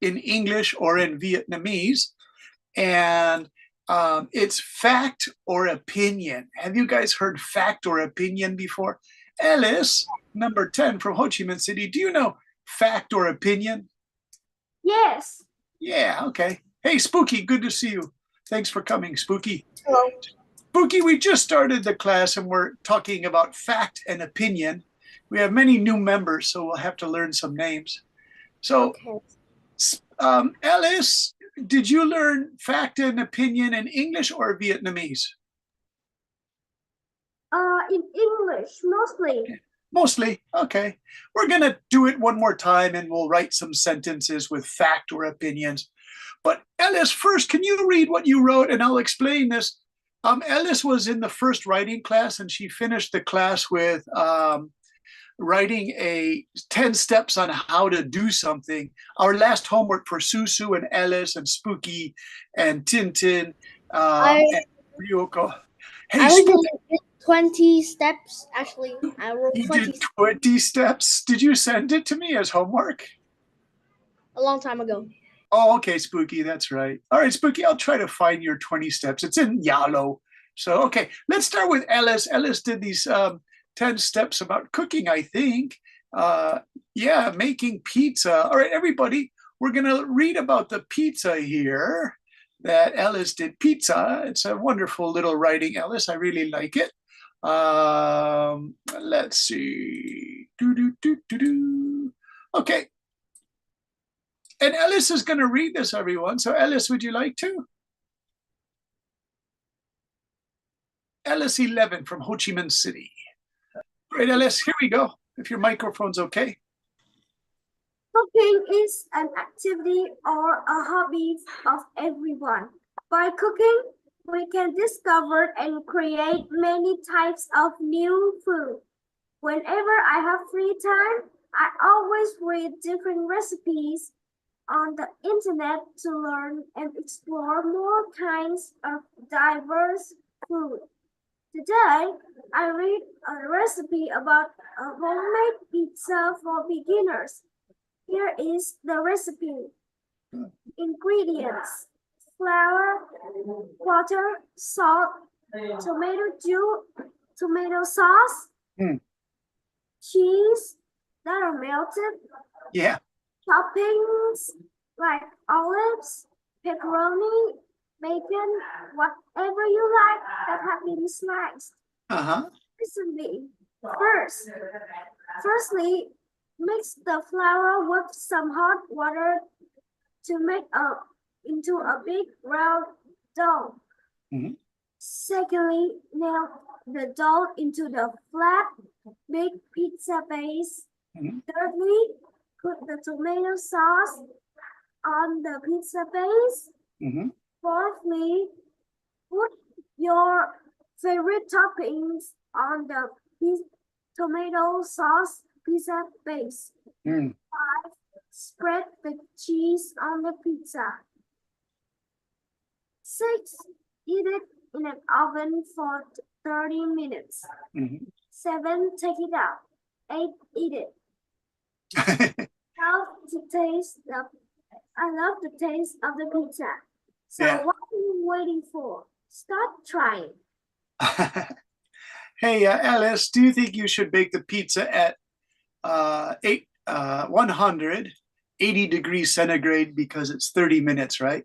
in English or in Vietnamese. And it's fact or opinion. Have you guys heard fact or opinion before? Alice, number 10 from Ho Chi Minh City, do you know fact or opinion? Yes. Yeah, okay. Hey, Spooky, good to see you. Thanks for coming, Spooky. Hello. Spooky, we just started the class and we're talking about fact and opinion. We have many new members, so we'll have to learn some names. So, Okay. Alice, did you learn fact and opinion in English or Vietnamese? In English mostly. Mostly. Okay. We're going to do it one more time and we'll write some sentences with fact or opinions. But Alice, first, can you read what you wrote and I'll explain this? Alice was in the first writing class and she finished the class with writing 10 steps on how to do something. Our last homework for Susu and Alice and Spooky and Tintin and Ryoko. Hey, Spooky. 20 steps, actually. I wrote You 20 did 20 steps. Did you send it to me as homework? a long time ago. Oh, okay, Spooky, that's right. All right, Spooky, I'll try to find your 20 steps. It's in Yalo. So, okay, let's start with Alice. Alice did these 10 steps about cooking, I think. Yeah, making pizza. All right, everybody, we're going to read about the pizza here that Alice did. Pizza. It's a wonderful little writing, Alice. I really like it. Let's see. Okay. And Alice is going to read this, everyone. So, Alice, would you like to? Alice 11 from Ho Chi Minh City. All right, Alice, here we go. If your microphone's okay. Cooking is an activity or a hobby of everyone. By cooking, we can discover and create many types of new food. Whenever I have free time, I always read different recipes on the internet to learn and explore more kinds of diverse food. Today, I read a recipe about a homemade pizza for beginners. Here is the recipe. Ingredients: flour, water, salt, tomato juice, tomato sauce, cheese that are melted, Yeah. toppings like olives, pepperoni, bacon, whatever you like that have been sliced. Recently, firstly, mix the flour with some hot water to make into a big round dough. Secondly, melt the dough into the flat, big pizza base. Thirdly, put the tomato sauce on the pizza base. Fourthly, put your favorite toppings on the tomato sauce pizza base. 5. Spread the cheese on the pizza. 6. Eat it in an oven for 30 minutes. 7. Take it out. 8. Eat it. I love the taste of the pizza. So what are you waiting for? Start trying. Hey, Alice, do you think you should bake the pizza at 180 degrees centigrade because it's 30 minutes, right?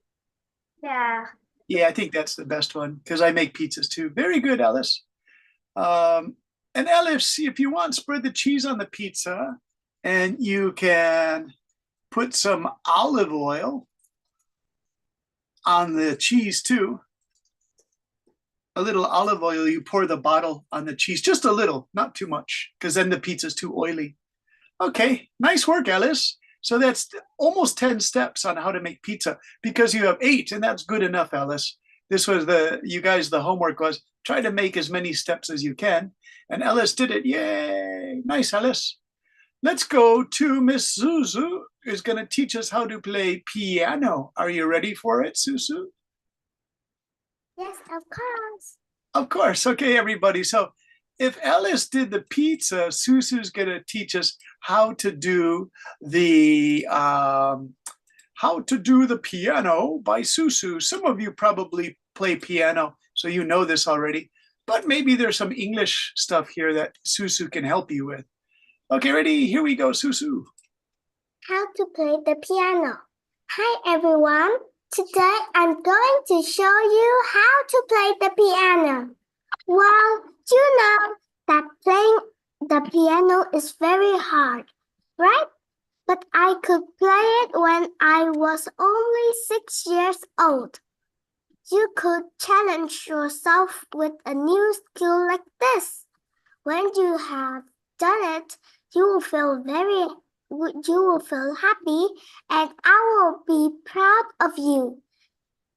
Yeah. Yeah, I think that's the best one because I make pizzas too. Very good, Alice. And Alice, if you want, spread the cheese on the pizza and you can put some olive oil on the cheese too. A little olive oil, you pour the bottle on the cheese, just a little, not too much, because then the pizza's too oily. Okay, nice work, Alice. So that's almost 10 steps on how to make pizza because you have 8, and that's good enough, Alice. This was the homework was try to make as many steps as you can. And Alice did it. Yay! Nice, Alice. Let's go to Miss Susu, who's going to teach us how to play piano. Are you ready for it, Susu? Yes, of course. Of course. Okay, everybody. So if Alice did the pizza, Susu's going to teach us how to do the How to Do the Piano by Susu. Some of you probably play piano, so you know this already, but maybe there's some English stuff here that Susu can help you with. Okay, ready? Here we go, Susu. How to play the piano. Hi everyone. Today I'm going to show you how to play the piano. Well, you know that playing the piano is very hard, right? But I could play it when I was only 6 years old. You could challenge yourself with a new skill like this. When you have done it, you will feel happy and I will be proud of you.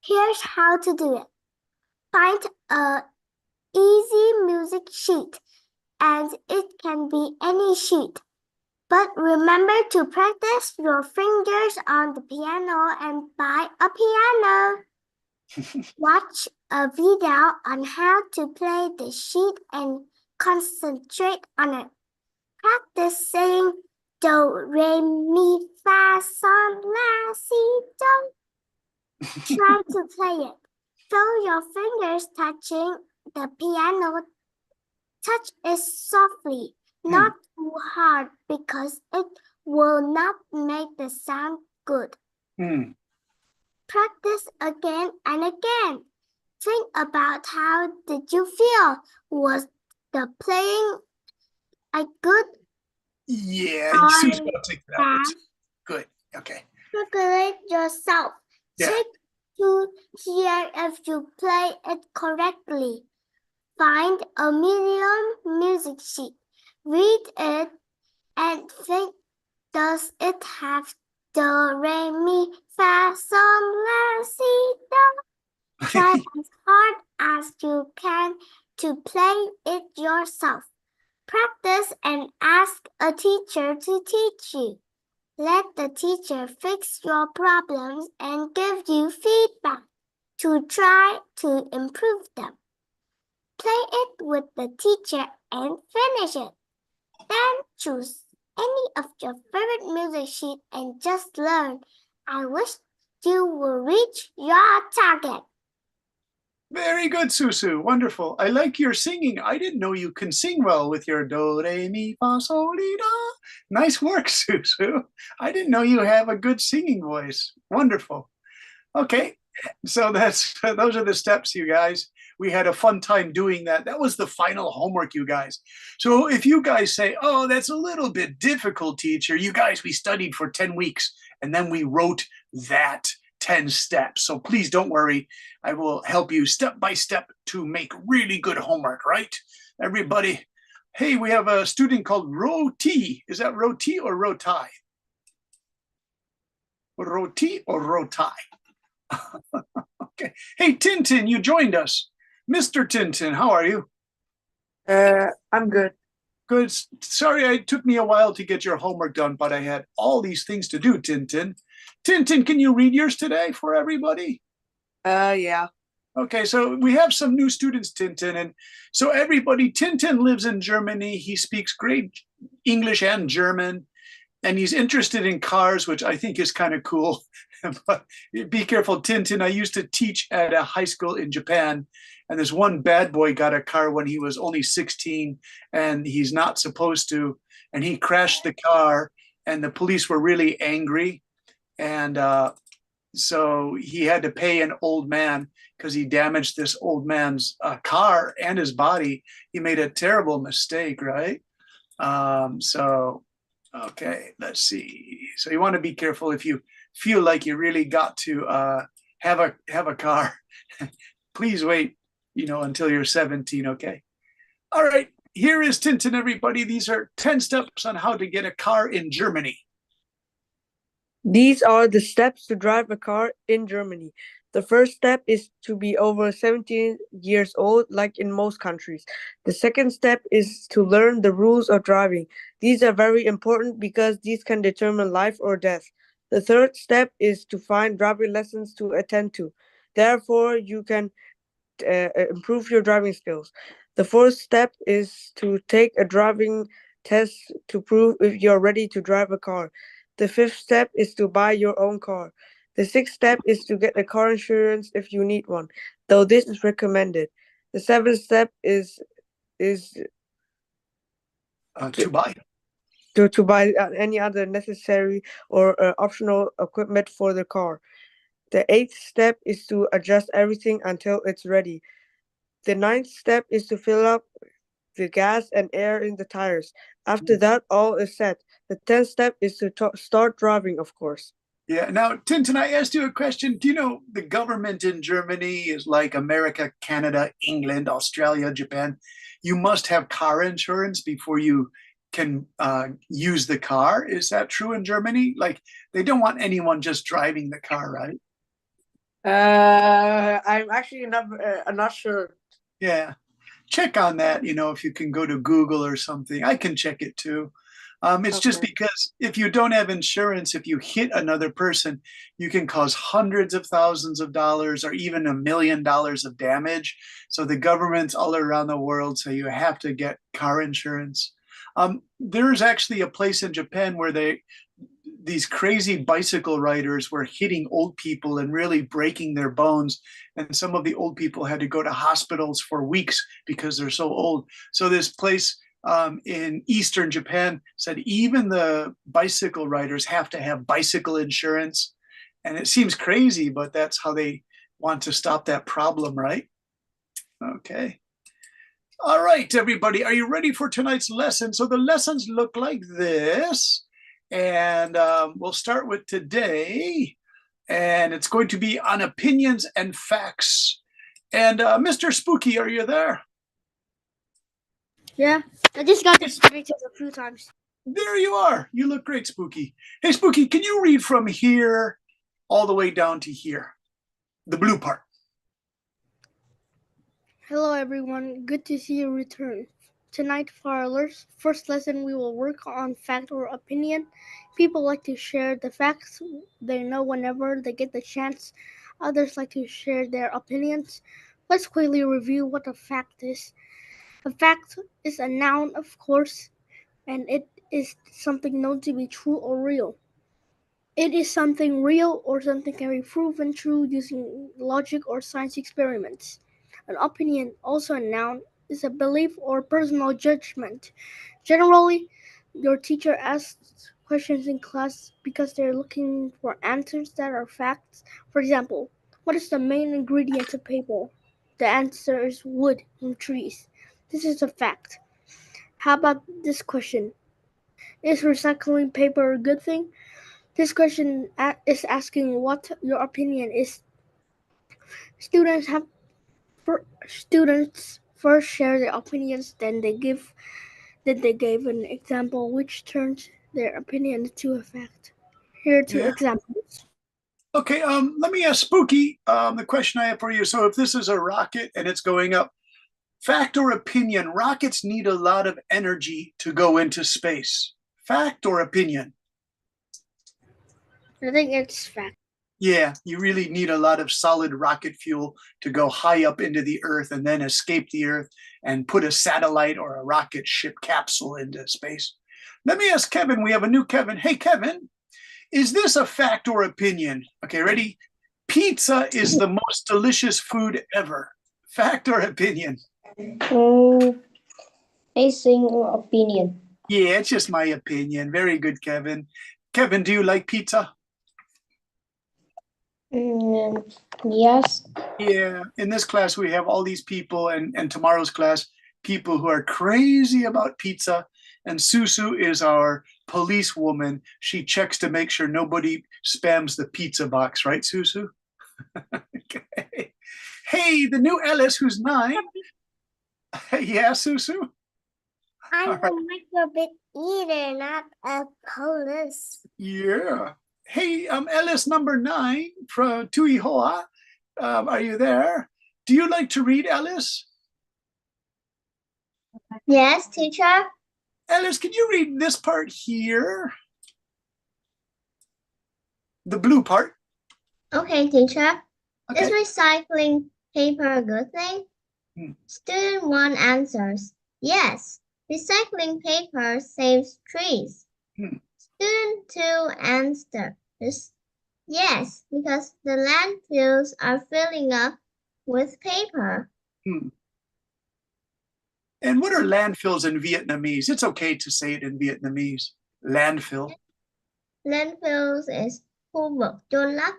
Here's how to do it. Find a easy music sheet, and it can be any sheet. But remember to practice your fingers on the piano and buy a piano. Watch a video on how to play the sheet and concentrate on it. Practice saying do, re, mi, fa, sol, la, si, do. Try to play it. Feel your fingers touching the piano. Touch it softly, not too hard, because it will not make the sound good. Practice again and again. Think about how did you feel? Was the playing good? Yeah, Susu, I'll take that. Good. Okay. Calculate yourself. Yeah. Check to hear if you play it correctly. Find a medium music sheet. Read it and think, does it have do, re, mi, fa, sol, la, si, do? Try as hard as you can to play it yourself. Practice and ask a teacher to teach you. Let the teacher fix your problems and give you feedback to try to improve them. Play it with the teacher and finish it. Then choose any of your favorite music sheet and just learn. I wish you will reach your target. Very good, Susu. Wonderful. I like your singing. I didn't know you can sing well with your do, re, mi, fa, sol, li, do. Nice work, Susu. I didn't know you have a good singing voice. Wonderful. Okay, so those are the steps, you guys. We had a fun time doing that. That was the final homework, you guys. So if you guys say, oh, that's a little bit difficult, teacher, you guys, we studied for 10 weeks and then we wrote that 10 steps. So please don't worry. I will help you step by step to make really good homework, right? Everybody. Hey, we have a student called Roti. Is that Roti or Rotai? Roti or Rotai? Okay. Hey, Tintin, you joined us. Mr. Tintin, how are you? I'm good. Good. Sorry, it took me a while to get your homework done, but I had all these things to do, Tintin. Tintin, can you read yours today for everybody? Yeah. Okay, so we have some new students, Tintin. And so everybody, Tintin lives in Germany. He speaks great English and German. And he's interested in cars, which I think is kind of cool. But be careful, Tintin. I used to teach at a high school in Japan. And this one bad boy got a car when he was only 16 and he's not supposed to. And he crashed the car and the police were really angry. And so he had to pay an old man because he damaged this old man's car and his body. He made a terrible mistake, right? Okay, let's see. So you want to be careful if you feel like you really got to have a car. Please wait, until you're 17, okay? All right, here is Tintin, everybody. These are 10 steps on how to get a car in Germany. These are the steps to drive a car in Germany. The first step is to be over 17 years old, like in most countries. The second step is to learn the rules of driving. These are very important because these can determine life or death. The third step is to find driving lessons to attend to. Therefore, you can improve your driving skills. The fourth step is to take a driving test to prove if you're ready to drive a car. The fifth step is to buy your own car. The sixth step is to get a car insurance if you need one, though this is recommended. The seventh step is To buy. to buy any other necessary or optional equipment for the car. The eighth step is to adjust everything until it's ready. The ninth step is to fill up the gas and air in the tires. After that, all is set. The 10th step is to start driving, of course. Yeah. Now, Tintin, I asked you a question. Do you know the government in Germany is like America, Canada, England, Australia, Japan? You must have car insurance before you can use the car. Is that true in Germany? Like, they don't want anyone just driving the car, right? I'm actually not sure. Yeah. Check on that, if you can go to Google or something. I can check it too. It's just Okay. because if you don't have insurance, if you hit another person, you can cause hundreds of thousands of dollars or even $1 million of damage. So the governments all around the world say you have to get car insurance. There's actually a place in Japan where these crazy bicycle riders were hitting old people and really breaking their bones. And some of the old people had to go to hospitals for weeks because they're so old. So this place in Eastern Japan said even the bicycle riders have to have bicycle insurance. And it seems crazy, but that's how they want to stop that problem, right? Okay. All right, everybody, are you ready for tonight's lesson? So the lessons look like this. And we'll start with today. And it's going to be on opinions and facts. And Mr. Spooky, are you there? Yeah, I just got this pictures a few times. There you are. You look great, Spooky. Hey, Spooky, can you read from here all the way down to here? The blue part. Hello everyone, good to see you return. Tonight for our first lesson we will work on fact or opinion. People like to share the facts they know whenever they get the chance. Others like to share their opinions. Let's quickly review what a fact is. A fact is a noun, of course, and it is something known to be true or real. It is something real or something can be proven true using logic or science experiments. An opinion, also a noun, is a belief or personal judgment. Generally, your teacher asks questions in class because they're looking for answers that are facts. For example, what is the main ingredient of paper? The answer is wood from trees. This is a fact. How about this question? Is recycling paper a good thing? This question is asking what your opinion is. Students first share their opinions, then they give an example which turns their opinion into a fact. Here are two Yeah. examples. Okay, let me ask Spooky the question I have for you. So if this is a rocket and it's going up, fact or opinion, rockets need a lot of energy to go into space. Fact or opinion? I think it's fact. Yeah, you really need a lot of solid rocket fuel to go high up into the Earth and then escape the Earth and put a satellite or a rocket ship capsule into space. Let me ask Kevin. We have a new Kevin. Hey, Kevin, is this a fact or opinion? Okay, ready? Pizza is the most delicious food ever. Fact or opinion? I think opinion. Yeah, it's just my opinion. Very good, Kevin. Kevin, do you like pizza? Yes. Yeah, in this class, we have all these people, and tomorrow's class, people who are crazy about pizza. And Susu is our policewoman. She checks to make sure nobody spams the pizza box, right, Susu? Okay. Hey, the new Ellis, who's 9. Yeah, Susu? I'm All a microbit eater, not a police. Yeah. Hey, Ellis number 9 from Tuihoa. Are you there? Do you like to read, Ellis? Yes, teacher. Ellis, can you read this part here? The blue part. Okay, teacher. Okay. Is recycling paper a good thing? Student 1 answers, yes. Recycling paper saves trees. Student 2 answers, Yes, because the landfills are filling up with paper. Hmm. And what are landfills in Vietnamese? It's okay to say it in Vietnamese. Landfill. Landfills is khu vực chôn lấp.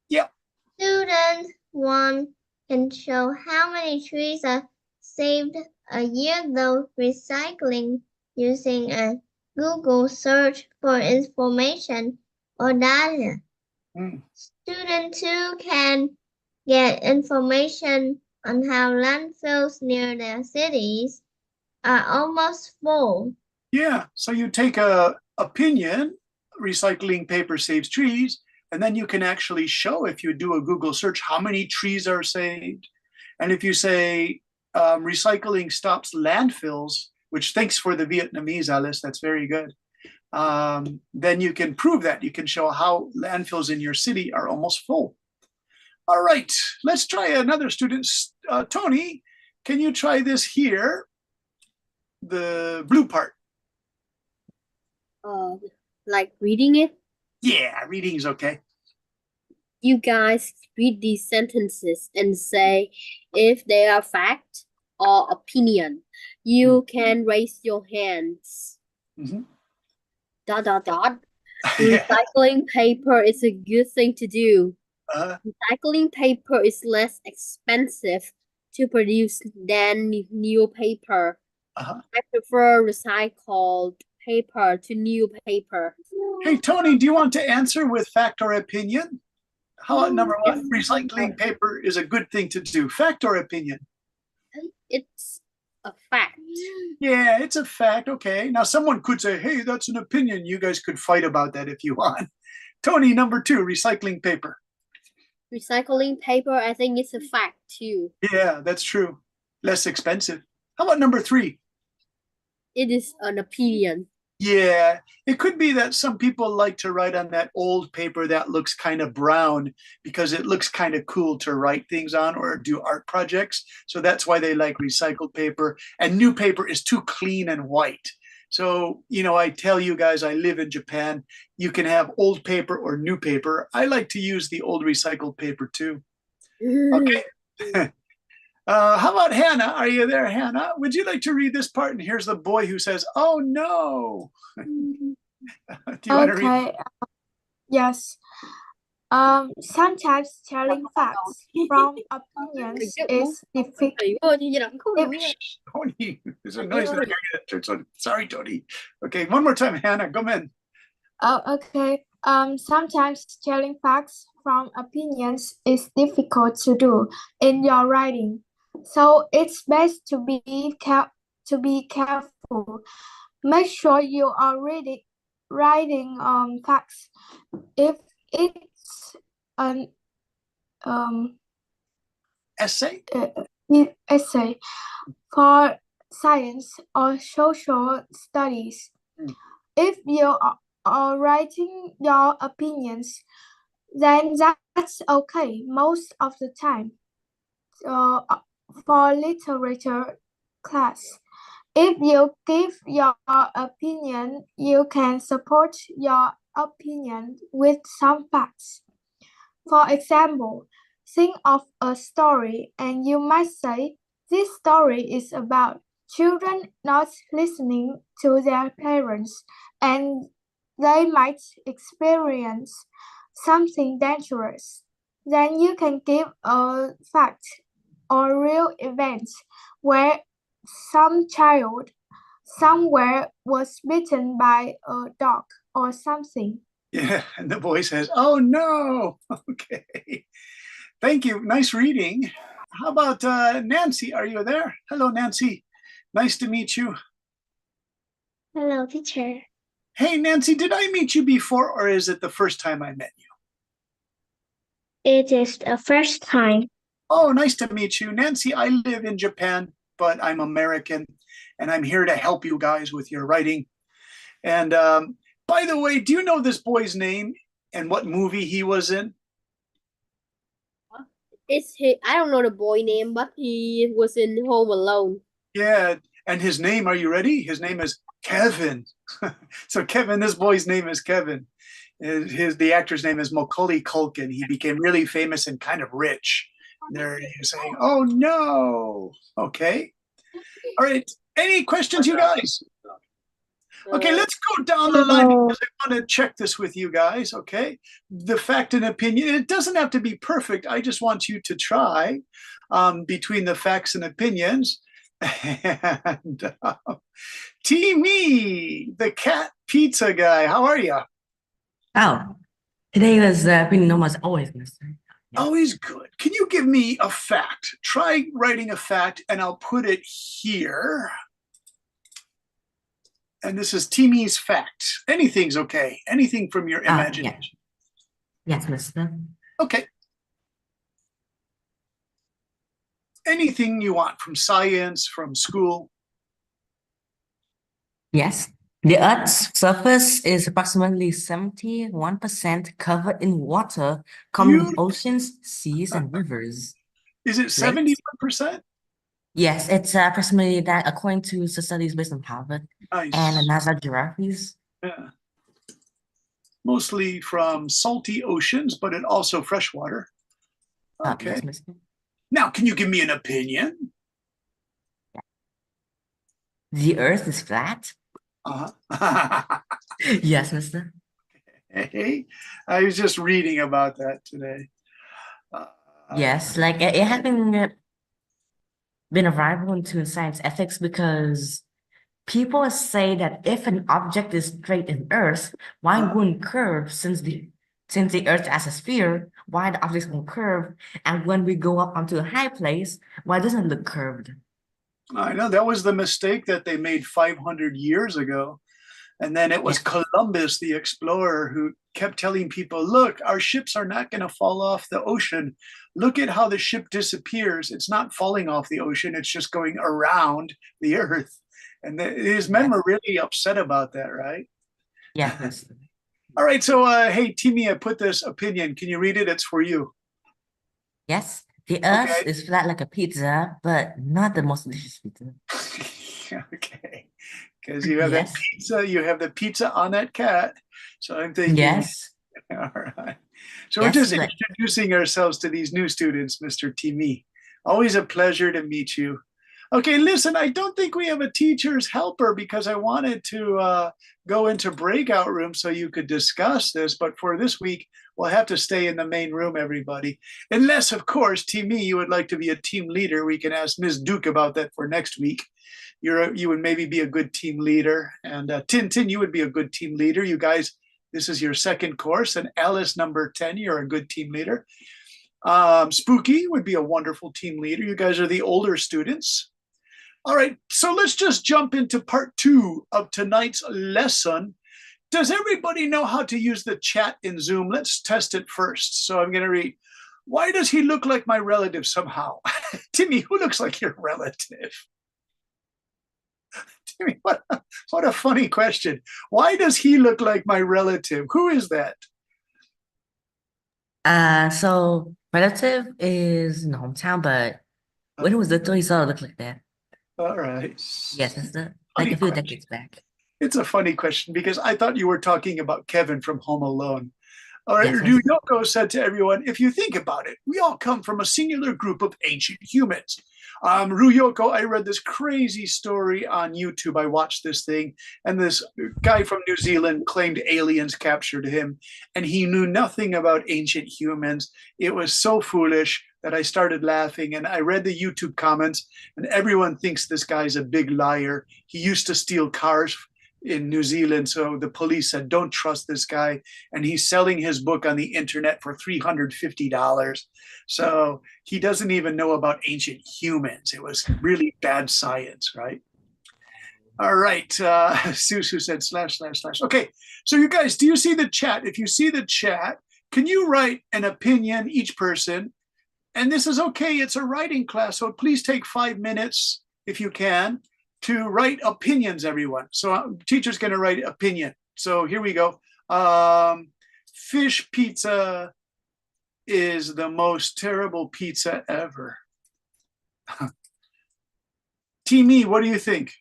Yep. Students 1 can show how many trees are saved a year though recycling using a Google search for information or data. Hmm. Student 2 can get information on how landfills near their cities are almost full. Yeah. So you take a opinion, recycling paper saves trees, and then you can actually show, if you do a Google search, how many trees are saved. And if you say recycling stops landfills, which thanks for the Vietnamese, Alice, that's very good. Then you can prove that. You can show how landfills in your city are almost full. All right, let's try another student. Tony, can you try this here? The blue part. Like reading it. Yeah, reading's okay. You guys read these sentences and say if they are fact or opinion. You can raise your hands. Mhm. ... Recycling paper is a good thing to do. Uh, Recycling paper is less expensive to produce than new paper. uh-huh. I prefer recycled paper to new paper. Hey, Tony, do you want to answer with fact or opinion? How about number one? Recycling paper is a good thing to do. Fact or opinion? It's a fact. Yeah, it's a fact. Okay. Now, someone could say, hey, that's an opinion. You guys could fight about that if you want. Tony, number two, recycling paper. Recycling paper, I think it's a fact too. Yeah, that's true. Less expensive. How about number three? It is an opinion. Yeah, it could be that some people like to write on that old paper that looks kind of brown because it looks kind of cool to write things on or do art projects. So that's why they like recycled paper. And new paper is too clean and white. So, you know, I tell you guys, I live in Japan. You can have old paper or new paper. I like to use the old recycled paper too. Okay. How about Hannah? Are you there, Hannah? Would you like to read this part? And here's the boy who says, oh, no. Do you want to read? Okay. Yes. Sometimes telling facts from opinions is difficult. Tony, there's a noise that I hear. So sorry, Tony. Okay, one more time, Hannah, come in. Oh, okay. Sometimes telling facts from opinions is difficult to do in your writing. So it's best to be careful. Make sure you are writing facts. If it's an Essay? Essay for science or social studies. If you are writing your opinions, then that's okay most of the time. For literature class, if you give your opinion, you can support your opinion with some facts. For example, think of a story and you might say, this story is about children not listening to their parents and they might experience something dangerous. Then you can give a fact or real event where some child somewhere was bitten by a dog or something. Yeah, and the boy says, oh no. Okay. Thank you. Nice reading. How about Nancy? Are you there? Hello, Nancy. Nice to meet you. Hello, teacher. Hey, Nancy, did I meet you before or is it the first time I met you? It is the first time. Oh, nice to meet you. Nancy, I live in Japan, but I'm American and I'm here to help you guys with your writing. And by the way, do you know this boy's name and what movie he was in? I don't know the boy name, but he was in Home Alone. Yeah, and his name, are you ready? His name is Kevin. So Kevin, this boy's name is Kevin. The actor's name is Macaulay Culkin. He became really famous and kind of rich. They're saying, "Oh no." Okay. All right. Any questions, you guys? Okay, let's go down the line because I want to check this with you guys. Okay. The fact and opinion, it doesn't have to be perfect. I just want you to try between the facts and opinions. And Timmy, the cat pizza guy, how are you? Oh, today was pretty normal as always, mister. Always good. Can you give me a fact? Try writing a fact and I'll put it here. And this is Timmy's fact. Anything's okay. Anything from your imagination. Yeah. Yes, mister. Okay. Anything you want from science, from school. Yes. The Earth's surface is approximately 71% covered in water, common from oceans, seas, and rivers. Is it 71%? Yes, it's approximately that according to studies based on Harvard Nice. and NASA geographies. Yeah. Mostly from salty oceans, but it also freshwater. Okay. Yes, mister. Now, can you give me an opinion? The Earth is flat. Yes, mister. Hey, I was just reading about that today. Yes, like it has been a rival into science ethics because people say that if an object is straight in Earth, why wouldn't curve since the Earth as a sphere, why the objects won't curve, and when we go up onto a high place, why doesn't it look curved? I know that was the mistake that they made 500 years ago. And then it was Columbus, the explorer, who kept telling people, look, our ships are not going to fall off the ocean. Look at how the ship disappears. It's not falling off the ocean. It's just going around the Earth. And his men were really upset about that, right? Yes. All right. So, hey, Timmy, I put this opinion. Can you read it? It's for you. Yes. The Earth is flat like a pizza, but not the most delicious pizza. Okay. Because you have that pizza, you have the pizza on that cat. So I'm thinking, yes. All right. So we're just introducing ourselves to these new students, Mr. Timmy. Always a pleasure to meet you. Okay, listen, I don't think we have a teacher's helper because I wanted to go into breakout room so you could discuss this. But for this week, we'll have to stay in the main room, everybody. Unless, of course, Timmy, you would like to be a team leader. We can ask Ms. Duke about that for next week. You would maybe be a good team leader. And Tintin, you would be a good team leader. You guys, this is your second course. And Alice, number 10, you're a good team leader. Spooky would be a wonderful team leader. You guys are the older students. All right, so let's just jump into part 2 of tonight's lesson. Does everybody know how to use the chat in Zoom? Let's test it first. So I'm going to read, why does he look like my relative somehow? Timmy, who looks like your relative? Timmy, what a funny question. Why does he look like my relative? Who is that? So relative is in the hometown, but when it was little, he sort of looked like that. All right. Yes, it's like a few decades back. It's a funny question because I thought you were talking about Kevin from Home Alone. All right, Yes, Ryoko said to everyone, if you think about it, we all come from a singular group of ancient humans. Ryoko, I read this crazy story on YouTube. I watched this thing, and this guy from New Zealand claimed aliens captured him, and he knew nothing about ancient humans. It was so foolish that I started laughing, and I read the YouTube comments, and everyone thinks this guy's a big liar. He used to steal cars in New Zealand, so the police said, don't trust this guy, and he's selling his book on the internet for $350. So he doesn't even know about ancient humans. It was really bad science, right? All right, Susu said ///. Okay, so you guys, do you see the chat? If you see the chat, can you write an opinion, each person? And this is okay, it's a writing class, so please take 5 minutes, if you can, to write opinions, everyone. So teacher's gonna write opinion. So here we go. Fish pizza is the most terrible pizza ever. Timmy, what do you think?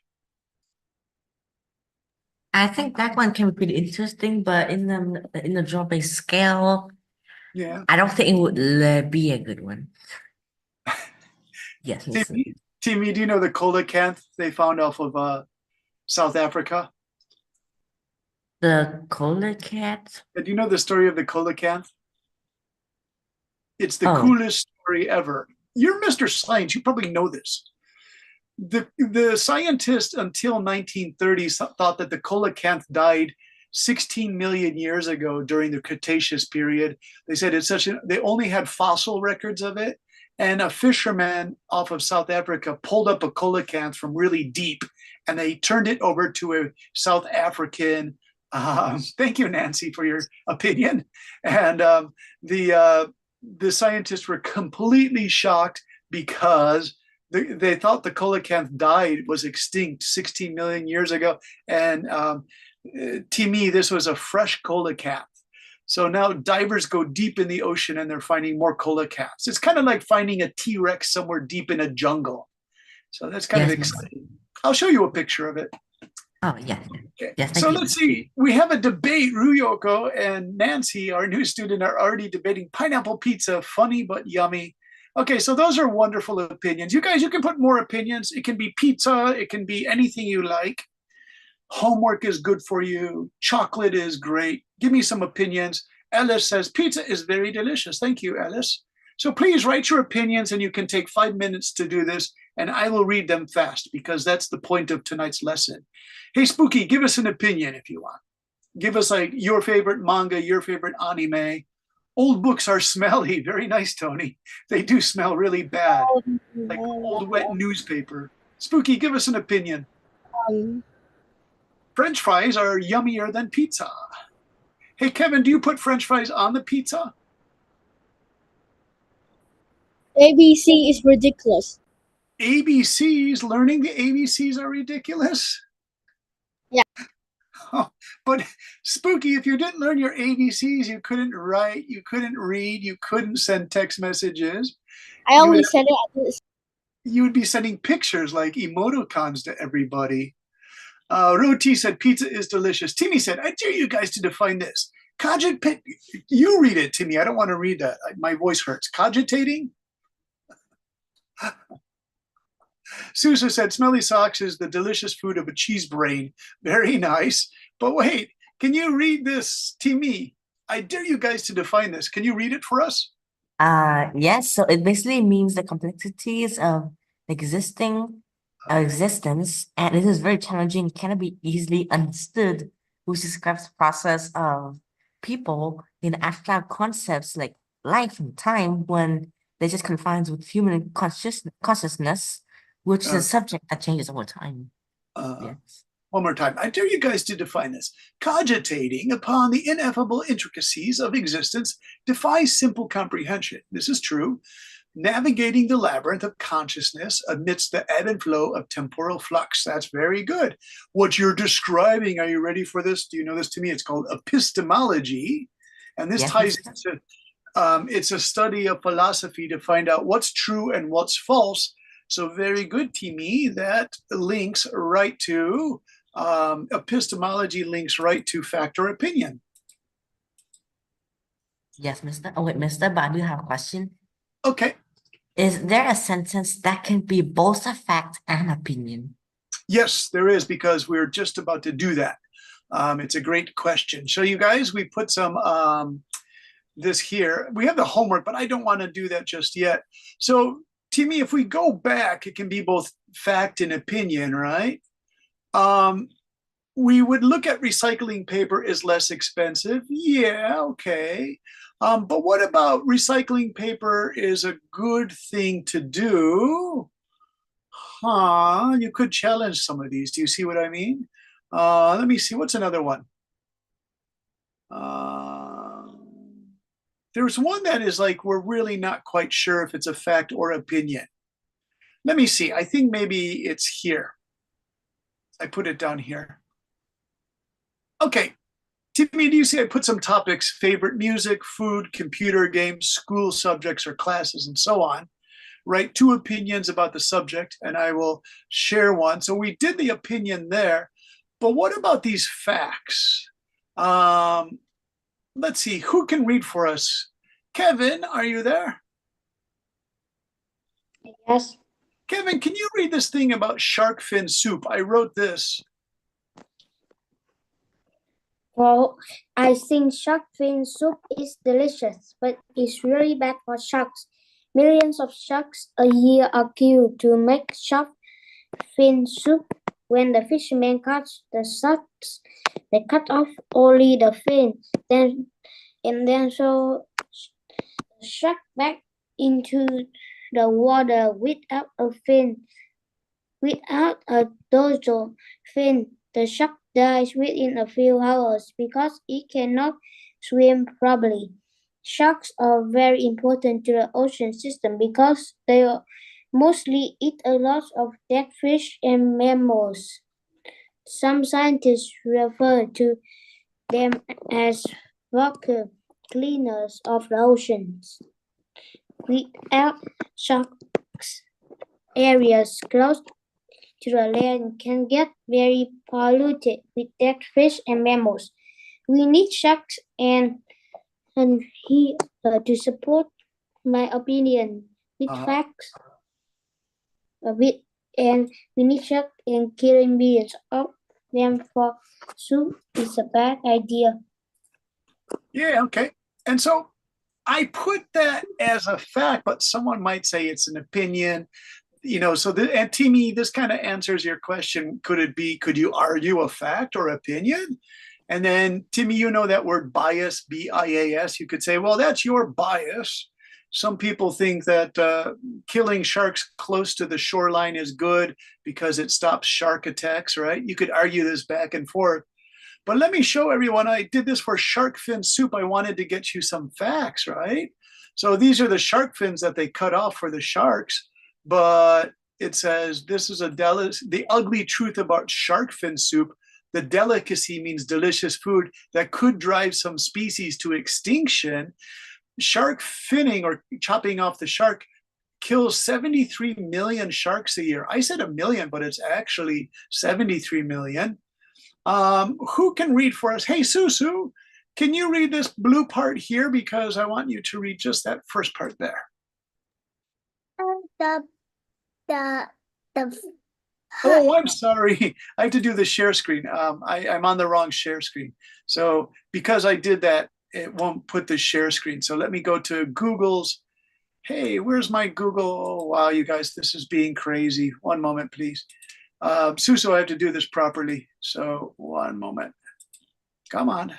I think that one can be pretty interesting, but in the draw-based scale, Yeah. I don't think it would be a good one. Yes, Mr. Timmy, do you know the coelacanth they found off of South Africa? The coelacanth? Do you know the story of the coelacanth? It's the Oh. coolest story ever. You're Mr. Science. You probably know this. The scientists until 1930s thought that the coelacanth died 16 million years ago during the Cretaceous period. They said they only had fossil records of it. And a fisherman off of South Africa pulled up a coelacanth from really deep, and they turned it over to a South African. Thank you, Nancy, for your opinion. And the scientists were completely shocked because they thought the coelacanth was extinct 16 million years ago. And to me, this was a fresh coelacanth. So now divers go deep in the ocean and they're finding more coelacanths. It's kind of like finding a T-Rex somewhere deep in a jungle. So that's kind of exciting. I'll show you a picture of it. Oh, yeah. Okay. Yes, So let's see. We have a debate. Ruyoko and Nancy, our new student, are already debating pineapple pizza, funny but yummy. Okay, so those are wonderful opinions. You guys, you can put more opinions. It can be pizza. It can be anything you like. Homework is good for you. Chocolate is great. Give me some opinions. Ellis says, pizza is very delicious. Thank you, Ellis. So please write your opinions, and you can take 5 minutes to do this, and I will read them fast because that's the point of tonight's lesson. Hey, Spooky, give us an opinion if you want. Give us like your favorite manga, your favorite anime. Old books are smelly. Very nice, Tony. They do smell really bad, like old wet newspaper. Spooky, give us an opinion. French fries are yummier than pizza. Hey, Kevin, do you put French fries on the pizza? ABC is ridiculous. ABCs, learning the ABCs are ridiculous? Yeah. Oh, but Spooky, if you didn't learn your ABCs, you couldn't write, you couldn't read, you couldn't send text messages. I only said it. You would be sending pictures like emoticons to everybody. Roti said pizza is delicious. Timmy said, I dare you guys to define this. You read it, Timmy. I don't want to read that. My voice hurts. Cogitating? Susa said, smelly socks is the delicious food of a cheese brain. Very nice. But wait, can you read this, Timmy? I dare you guys to define this. Can you read it for us? Yes. So it basically means the complexities of existence, and it is very challenging, cannot be easily understood, which describes the process of people in abstract concepts like life and time when they're just confined with human consciousness, which is a subject that changes over time. Yes. One more time. I dare you guys to define this. Cogitating upon the ineffable intricacies of existence defies simple comprehension. This is true. Navigating the labyrinth of consciousness amidst the ebb and flow of temporal flux. That's very good. What you're describing, are you ready for this? Do you know this, to me? It's called epistemology. And this ties into, it's a study of philosophy to find out what's true and what's false. So very good, Timmy. That links right to, epistemology links right to fact or opinion. Yes, Mr. Oh, wait, Mr. But I do have a question. Okay. Is there a sentence that can be both a fact and opinion? Yes, there is, because we're just about to do that. It's a great question. So you guys, we put some this here. We have the homework, but I don't want to do that just yet. So Timmy, if we go back, it can be both fact and opinion, right? We would look at recycling paper is less expensive. Yeah, okay. But what about recycling paper is a good thing to do? You could challenge some of these. Do you see what I mean? Let me see. What's another one? There's one that is like, we're really not quite sure if it's a fact or opinion. Let me see. I think maybe it's here. I put it down here. Okay. Timmy, do you see I put some topics, favorite music, food, computer games, school subjects or classes, and so on. Write 2 opinions about the subject, and I will share one. So we did the opinion there. But what about these facts? Let's see, who can read for us? Kevin, are you there? Yes. Kevin, can you read this thing about shark fin soup? I wrote this. Well, I think shark fin soup is delicious, but it's really bad for sharks. Millions of sharks a year are killed to make shark fin soup. When the fishermen catch the sharks, they cut off only the fin, then throw the shark back into the water without a fin. Without a dorsal fin, the shark dies within a few hours because it cannot swim properly. Sharks are very important to the ocean system because they mostly eat a lot of dead fish and mammals. Some scientists refer to them as vacuum cleaners of the oceans. Without sharks, areas close to the land can get very polluted with dead fish and mammals. We need sharks and here to support my opinion with facts. We need sharks and killing millions of them for soup is a bad idea. Yeah, okay. And so I put that as a fact, but someone might say it's an opinion. So and Timmy, this kind of answers your question. Could you argue a fact or opinion? And then Timmy, you know that word bias, B-I-A-S. You could say, well, that's your bias. Some people think that killing sharks close to the shoreline is good because it stops shark attacks, right? You could argue this back and forth. But let me show everyone, I did this for shark fin soup. I wanted to get you some facts, right? So these are the shark fins that they cut off for the sharks. But it says, this is the ugly truth about shark fin soup. The delicacy means delicious food that could drive some species to extinction. Shark finning, or chopping off the shark, kills 73 million sharks a year. I said a million, but it's actually 73 million. Who can read for us? Hey, Susu, can you read this blue part here? Because I want you to read just that first part there. Oh, I'm sorry. I have to do the share screen. I'm on the wrong share screen. So because I did that, it won't put the share screen. So let me go to Google's. Hey, where's my Google? Oh, wow, you guys, this is being crazy. One moment, please. Susu, I have to do this properly. So one moment. Come on.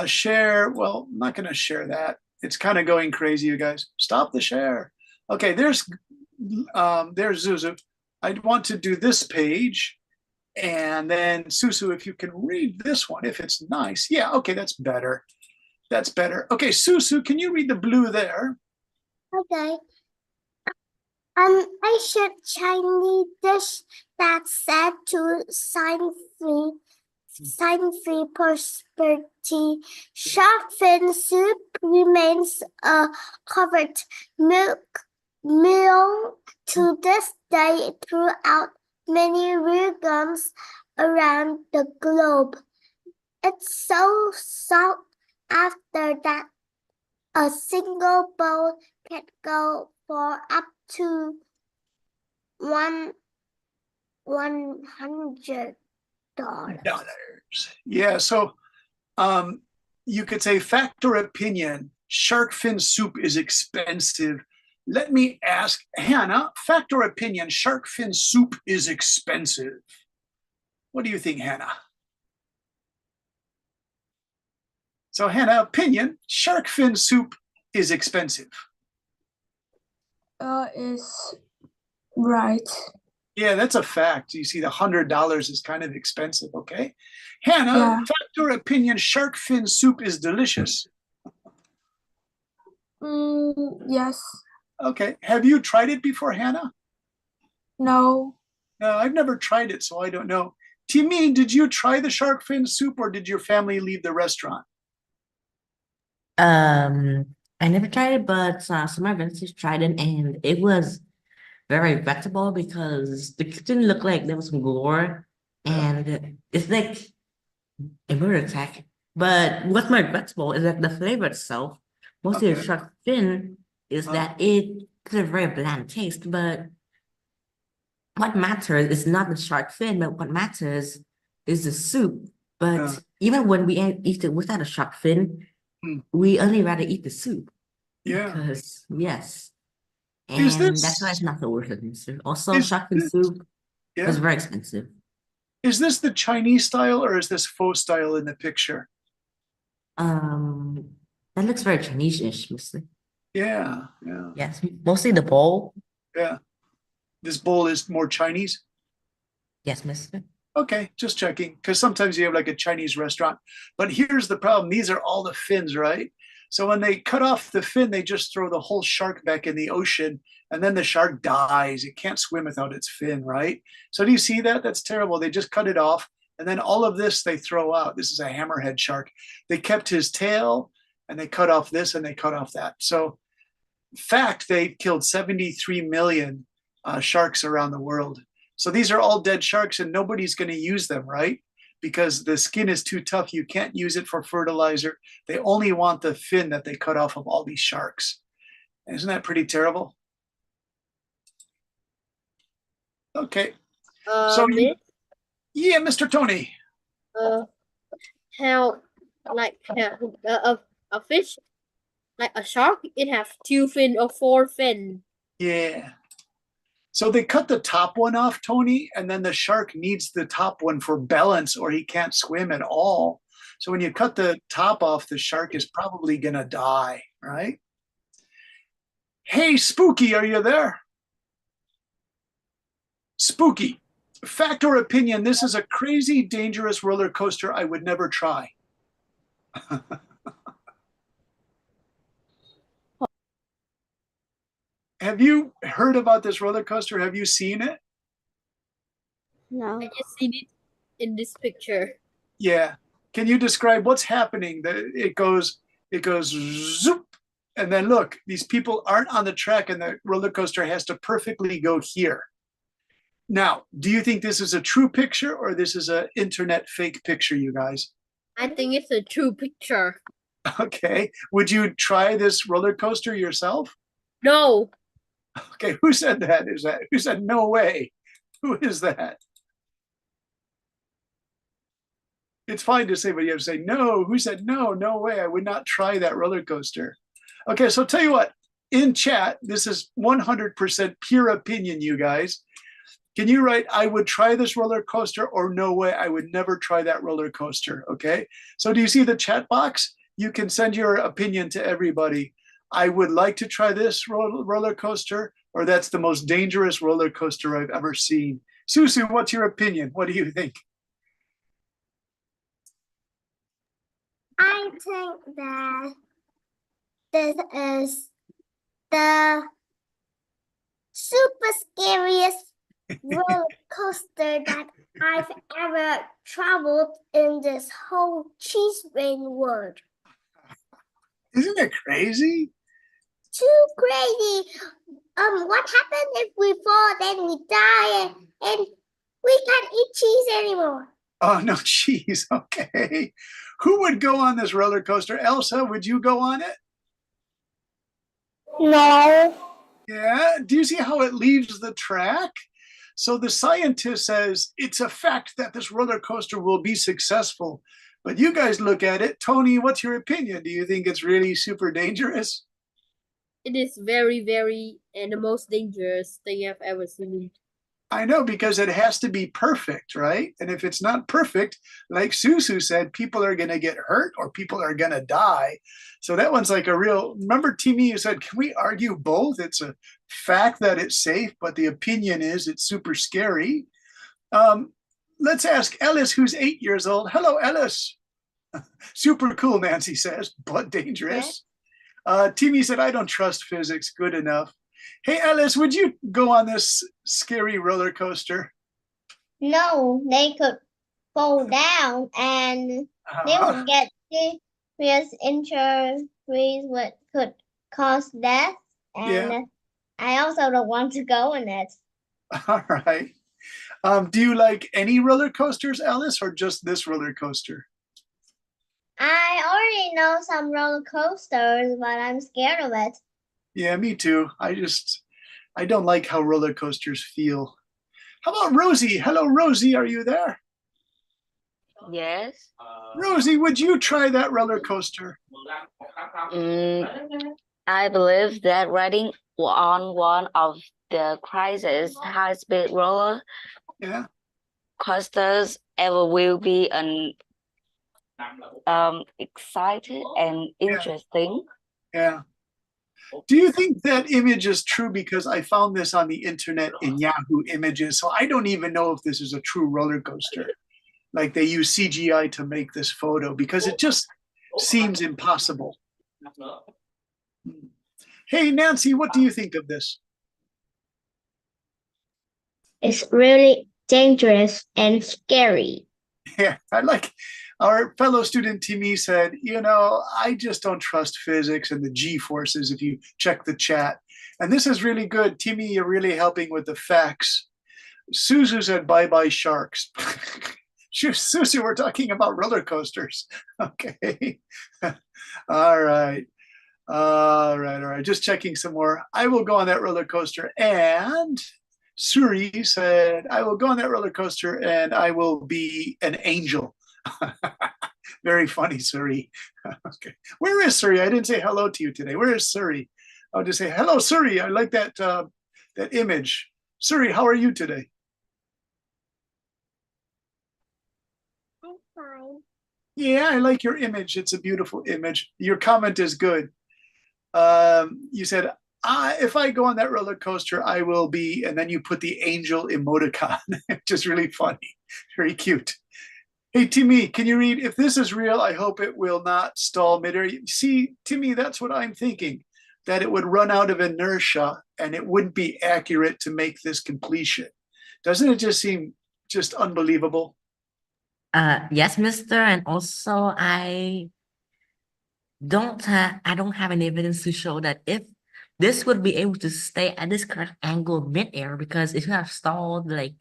Share. Well, I'm not going to share that. It's kind of going crazy, you guys. Stop the share. Okay, there's Zuzu. I want to do this page. And then Susu, if you can read this one, if it's nice. Yeah, okay, that's better. That's better. Okay, Susu, can you read the blue there? Okay. Ancient Chinese dish that's said to sign-free prosperity. Shark fin soup remains a covered meal to this day throughout many regions around the globe. It's so sought after that a single bowl can go for up to $100. Yeah, so you could say fact or opinion, shark fin soup is expensive. Let me ask Hannah, fact or opinion, shark fin soup is expensive. What do you think, Hannah? So Hannah, opinion, shark fin soup is expensive. Is right. Yeah, that's a fact. You see, the $100 is kind of expensive, okay? Hannah, Yeah. fact or opinion, shark fin soup is delicious. Yes. Okay, have you tried it before, Hannah? No. No, I've never tried it, so I don't know. Timmy, did you try the shark fin soup, or did your family leave the restaurant? I never tried it, but some of my relatives tried it, and it was very vegetable because the kitchen looked like there was some gore and it's like a bird attack. But what's more regrettable is that the flavor itself, mostly the Okay. shark fin, is Huh. that it's a very bland taste. But what matters is not the shark fin, but what matters is the soup. But Yeah. even when we eat it without a shark fin, Hmm. we only rather eat the soup Yeah. because yes, Is and that's why this it's not so worth it, mister. Also, is shark fin this soup is yeah? very expensive. Is this the Chinese style or is this faux style in the picture? That looks very Chinese-ish, mister. Yeah, yeah, Yes, mostly the bowl. yeah. This bowl is more Chinese. Yes, mister. Okay, just checking because sometimes you have like a Chinese restaurant. But here's the problem: these are all the fins, right? So when they cut off the fin, they just throw the whole shark back in the ocean, and then the shark dies. It can't swim without its fin, right? So do you see that? That's terrible. They just cut it off, and then all of this they throw out. This is a hammerhead shark. They kept his tail, and they cut off this, and they cut off that. So, fact, they've killed 73 million sharks around the world. So these are all dead sharks, and nobody's going to use them, right? Because the skin is too tough. You can't use it for fertilizer. They only want the fin that they cut off of all these sharks. Isn't that pretty terrible? Okay. So Miss, yeah, Mr. Tony. how like a fish, like a shark, it have 2 fin or 4 fin. Yeah. So they cut the top one off, Tony, and then the shark needs the top one for balance or he can't swim at all. So when you cut the top off, the shark is probably going to die, right? Hey, Spooky, are you there? Spooky, fact or opinion, this is a crazy, dangerous roller coaster I would never try. Have you heard about this roller coaster? Have you seen it? No. I just seen it in this picture. Yeah. Can you describe what's happening? It goes zoop, and then look, these people aren't on the track, and the roller coaster has to perfectly go here. Now, do you think this is a true picture or this is an internet fake picture, you guys? I think it's a true picture. Okay. Would you try this roller coaster yourself? No, Okay, who said that? Who said no way? Who is that? It's fine to say, but you have to say no. Who said no? No way. I would not try that roller coaster. Okay, so tell you what, in chat, this is 100% pure opinion, you guys. Can you write, I would try this roller coaster, or no way, I would never try that roller coaster? Okay, so do you see the chat box? You can send your opinion to everybody. I would like to try this roller coaster, or that's the most dangerous roller coaster I've ever seen. Susu, what's your opinion? What do you think? I think that this is the super scariest roller coaster that I've ever traveled in this whole cheese rain world. Isn't it crazy? Too crazy. What happens if we fall, then we die, and we can't eat cheese anymore? Oh, no cheese. Okay. Who would go on this roller coaster? Elsa, would you go on it? No. Yeah. Do you see how it leaves the track? So the scientist says it's a fact that this roller coaster will be successful. But you guys look at it. Tony, what's your opinion? Do you think it's really super dangerous? it is very, very, and the most dangerous thing I've ever seen. I know, because it has to be perfect, right? And if it's not perfect, like Susu said, people are going to get hurt or people are going to die. So that one's like a real, remember, Timmy, you said, can we argue both? It's a fact that it's safe, but the opinion is it's super scary. Let's ask Ellis, who's 8 years old. Hello, Ellis. Super cool, Nancy says, but dangerous. Timmy said, I don't trust physics. Good enough. Hey, Ellis, would you go on this scary roller coaster? No, they could fall down and they would get serious injuries which could cause death. And I also don't want to go in it. All right. Do you like any roller coasters, Alice, or just this roller coaster? I already know some roller coasters, but I'm scared of it. Yeah, me too. I don't like how roller coasters feel. How about Rosie? Hello, Rosie. Are you there? Yes. Rosie, would you try that roller coaster? I believe that riding on one of the crisis high-speed roller Yeah. coasters ever will be an exciting and interesting. Yeah. Do you think that image is true? Because I found this on the internet in Yahoo Images, so I don't even know if this is a true roller coaster. Like they use CGI to make this photo because it just seems impossible. Hey, Nancy, what do you think of this? It's really dangerous and scary. Yeah, I like our fellow student Timmy said, I just don't trust physics and the G forces if you check the chat. And this is really good. Timmy, you're really helping with the facts. Suzu said, bye-bye sharks. Susu, we're talking about roller coasters. Okay. All right. All right. Just checking some more. I will go on that roller coaster. And Suri said, I will go on that roller coaster and I will be an angel. Very funny, Suri. Okay. Where is Suri? I didn't say hello to you today. Where is Suri? I'll just say, hello, Suri. I like that image. Suri, how are you today? I'm fine. Yeah, I like your image. It's a beautiful image. Your comment is good. You said, if I go on that roller coaster, I will be, and then you put the angel emoticon, just really funny, very cute. Hey, Timmy, can you read, if this is real, I hope it will not stall midair. See, Timmy, that's what I'm thinking, that it would run out of inertia and it wouldn't be accurate to make this completion. Doesn't it just seem just unbelievable? Yes, mister, and also I don't have any evidence to show that if this would be able to stay at this correct angle mid-air, because it would have stalled like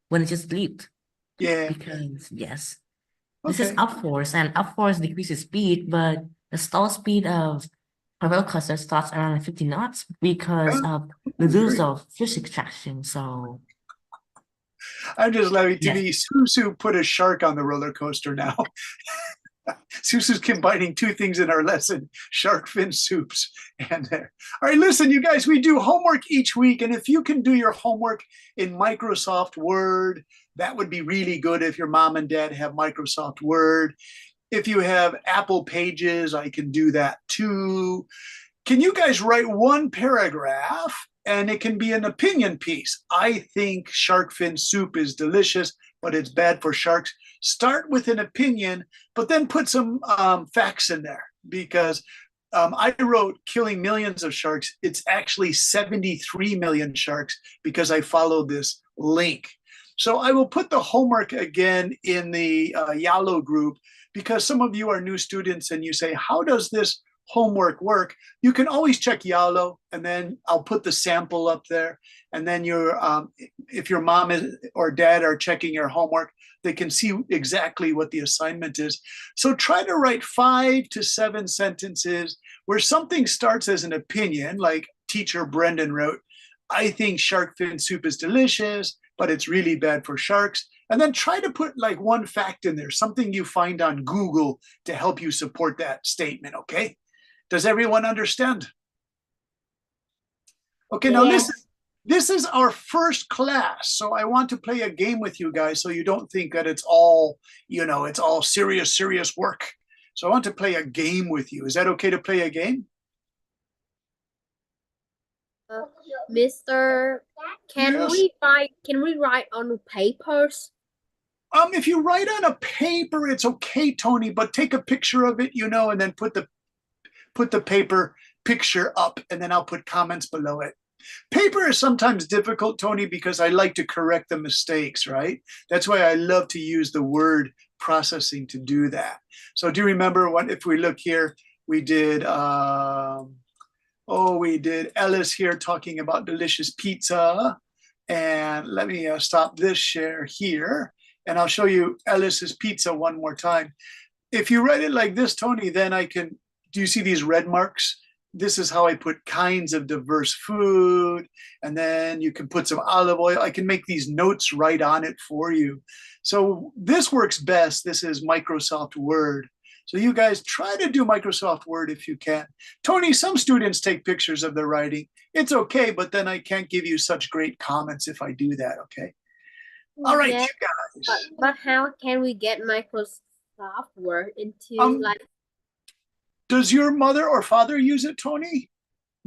when it just leaped. Yeah. Because yes, this is Okay. up force, and up force decreases speed, but the stall speed of a roller coaster starts around 50 knots because Oh, of the rules very- of physics traction. So I'm just laughing. Yes. Timmy, Susu put a shark on the roller coaster now. Susu's combining two things in our lesson, shark fin soups. And all right, listen, you guys, we do homework each week. And if you can do your homework in Microsoft Word, that would be really good if your mom and dad have Microsoft Word. If you have Apple Pages, I can do that too. Can you guys write one paragraph and it can be an opinion piece? I think shark fin soup is delicious, but it's bad for sharks. Start with an opinion, but then put some facts in there because I wrote killing millions of sharks. It's actually 73 million sharks because I followed this link. So I will put the homework again in the Yalo group because some of you are new students and you say, how does this homework work? You can always check Yalo and then I'll put the sample up there. And then if your mom or dad are checking your homework, they can see exactly what the assignment is. So try to write 5 to 7 sentences where something starts as an opinion, like teacher Brendan wrote, I think shark fin soup is delicious, but it's really bad for sharks. And then try to put like one fact in there, something you find on Google to help you support that statement, okay? Does everyone understand? Okay, now listen. This is our first class, so I want to play a game with you guys so you don't think that it's all, it's all serious work. So I want to play a game with you. Is that okay to play a game? Mister, can Yes. we write on papers? If you write on a paper, it's okay, Tony, but take a picture of it, and then put the paper picture up, and then I'll put comments below it. Paper is sometimes difficult, Tony, because I like to correct the mistakes, right? That's why I love to use the word processing to do that. So do you remember if we look here, we did Ellis here talking about delicious pizza. And let me stop this share here. And I'll show you Ellis's Pizza one more time. If you write it like this, Tony, then I can, do you see these red marks? This is how I put kinds of diverse food. And then you can put some olive oil. I can make these notes right on it for you. So this works best. This is Microsoft Word. So you guys try to do Microsoft Word if you can. Tony, some students take pictures of their writing. It's okay, but then I can't give you such great comments if I do that, okay? All right, Yeah, you guys. but how can we get Microsoft Word into like? Does your mother or father use it, Tony?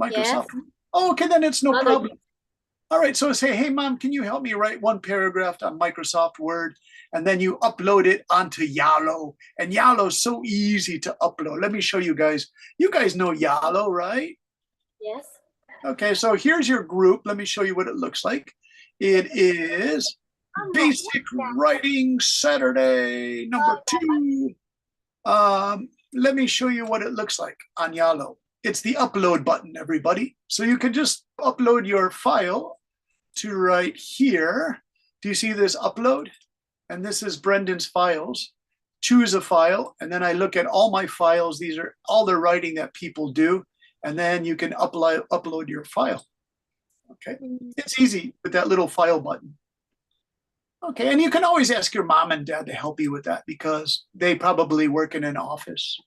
Microsoft? Yes. Oh, okay, then it's no Mother- problem. All right, so say, hey, Mom, can you help me write one paragraph on Microsoft Word? And then you upload it onto Yalo. And Yalo is so easy to upload. Let me show you guys. You guys know Yalo, right? Yes. Okay, so here's your group. Let me show you what it looks like. It is Basic Writing Saturday, number 2. Let me show you what it looks like on Yalo. It's the upload button, everybody. So you can just upload your file to right here. Do you see this upload? And this is Brendan's files. Choose a file, and then I look at all my files. These are all the writing that people do, and then you can upload your file. Okay, it's easy with that little file button. Okay, and you can always ask your mom and dad to help you with that because they probably work in an office.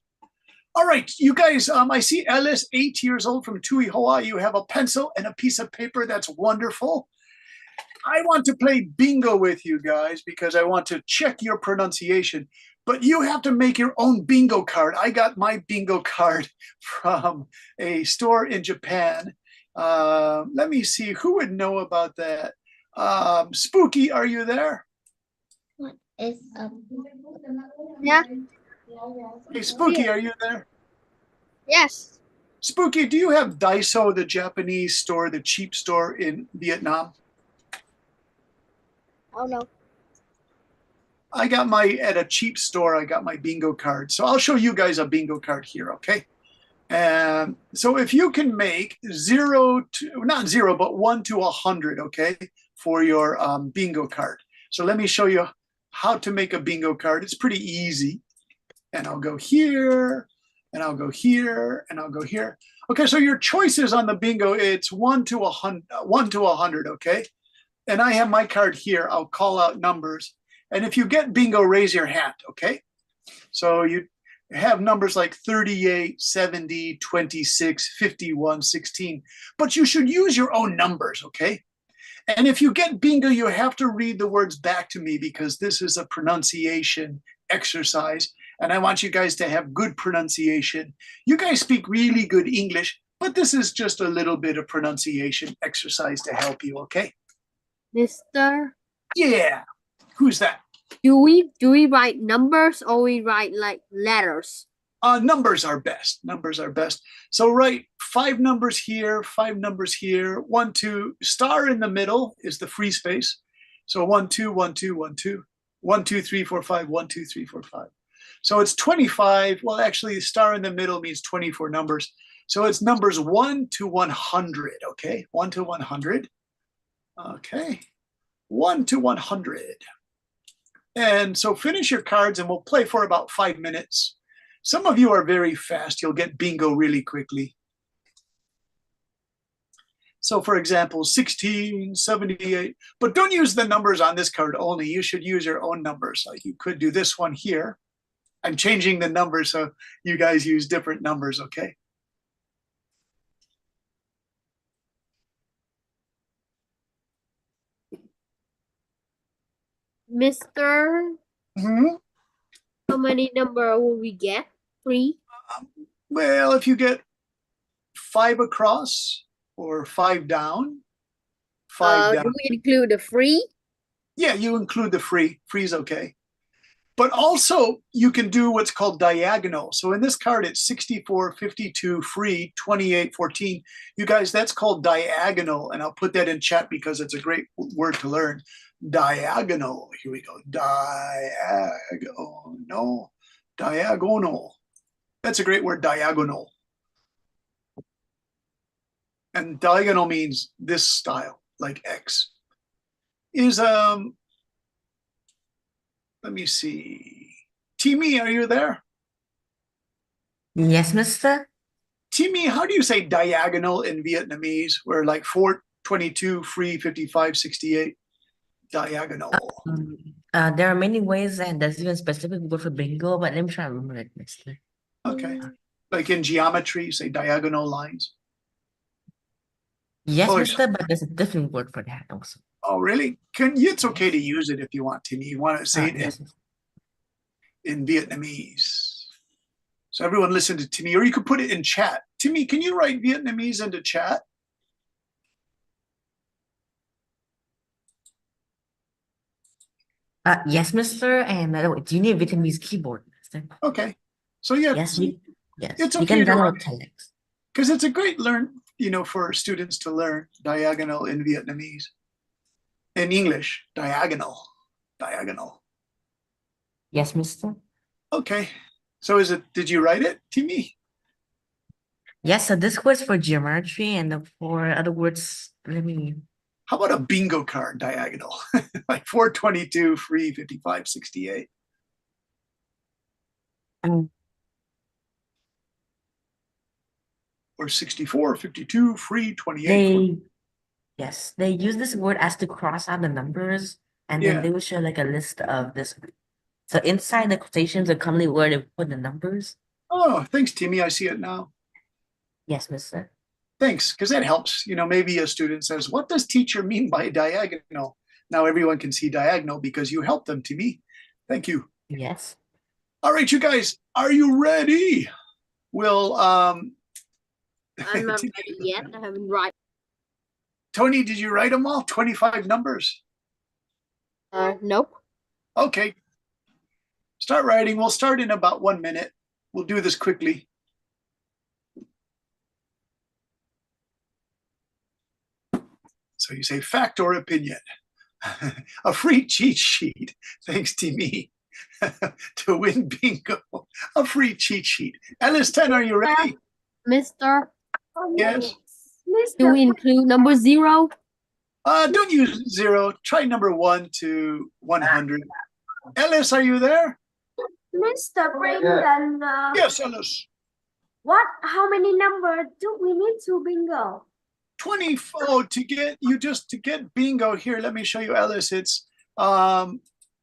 All right, you guys, I see Ellis, 8 years old from Tui, Hawaii. You have a pencil and a piece of paper. That's wonderful. I want to play bingo with you guys because I want to check your pronunciation, but you have to make your own bingo card. I got my bingo card from a store in Japan. Let me see, who would know about that? Spooky, are you there? What is up? Yeah. Hey, Spooky, are you there? Yes. Spooky, do you have Daiso, the Japanese store, the cheap store in Vietnam? Oh no. I got at a cheap store, I got my bingo card. So I'll show you guys a bingo card here, okay? And so if you can make 0 to, not 0, but 1 to 100, okay, for your bingo card. So let me show you how to make a bingo card. It's pretty easy. And I'll go here, and I'll go here, and I'll go here. Okay, so your choices on the bingo, it's 1 to 100, okay? And I have my card here. I'll call out numbers. And if you get bingo, raise your hand, okay? So you have numbers like 38, 70, 26, 51, 16. But you should use your own numbers, okay? And if you get bingo, you have to read the words back to me because this is a pronunciation exercise. And I want you guys to have good pronunciation. You guys speak really good English, but this is just a little bit of pronunciation exercise to help you, okay? Mr. Yeah. Who's that? Do we write numbers or we write like letters? Numbers are best. Numbers are best. So write 5 numbers here, 5 numbers here. 1, 2. Star in the middle is the free space. So 1, 2, 1, 2, 1, 2. 1, 2, 3, 4, 5. 1, 2, 3, 4, 5. So it's 25. Well, actually, the star in the middle means 24 numbers. So it's numbers 1 to 100. Okay, 1 to 100. Okay, 1 to 100. And so finish your cards and we'll play for about 5 minutes. Some of you are very fast. You'll get bingo really quickly. So for example, 16, 78, but don't use the numbers on this card only. You should use your own numbers. Like you could do this one here. I'm changing the numbers so you guys use different numbers, okay? Mr. How many number will we get? 3? Well, if you get 5 across or 5 down, 5 down. Do we include the free? Yeah, you include the free. Free is okay. But also, you can do what's called diagonal. So in this card, it's 64, 52, free, 28, 14. You guys, that's called diagonal. And I'll put that in chat because it's a great word to learn. Diagonal. Here we go. Diagonal. Diagonal. That's a great word, diagonal. And diagonal means this style, like X. is let me see. Timmy, are you there? Yes, mister? Timmy, how do you say diagonal in Vietnamese? We're like 422, free, 55, 68. Diagonal. There are many ways, and there's even specific word for bingo, but let me try to remember it, mister. Okay. Like in geometry, you say diagonal lines. Yes, Oh, mister, but there's a different word for that also. Oh, really? It's okay to use it if you want, Timmy. You want to say it Yes. in Vietnamese. So everyone listen to Timmy, or you could put it in chat. Timmy, can you write Vietnamese into chat? Yes, mister. And do you need a Vietnamese keyboard, mister? Okay. So yeah, Yes, yes. it's You okay can to download write, telex. because it's a great for students to learn diagonal in Vietnamese. In English, diagonal. Yes, mister. Okay. So did you write it, Timmy? Yes, so this word's for geometry, and for other words, let me. How about a bingo card diagonal? Like 422, free, 55, 68. Or 64, 52, free, 28. Yes, they use this word as to cross out the numbers, and then they will show like a list of this. So inside the quotations are commonly where they put the numbers. Oh, thanks, Timmy. I see it now. Yes, mister. Thanks, because that helps. Maybe a student says, what does teacher mean by diagonal? Now everyone can see diagonal because you helped them, Timmy. Thank you. Yes. All right, you guys, are you ready? I'm not ready yet. I haven't written. Tony, did you write them all? 25 numbers? Nope. Okay. Start writing. We'll start in about 1 minute. We'll do this quickly. So you say fact or opinion. A free cheat sheet, thanks to me, to win bingo. A free cheat sheet. Ellis 10, are you ready? Mister, Yes. do we include number 0? Don't use 0. Try number 1 to 100. Ellis, are you there? Mr. Brendan, Yes, Ellis. how many numbers do we need to bingo? 24 to get bingo here. Let me show you, Ellis. It's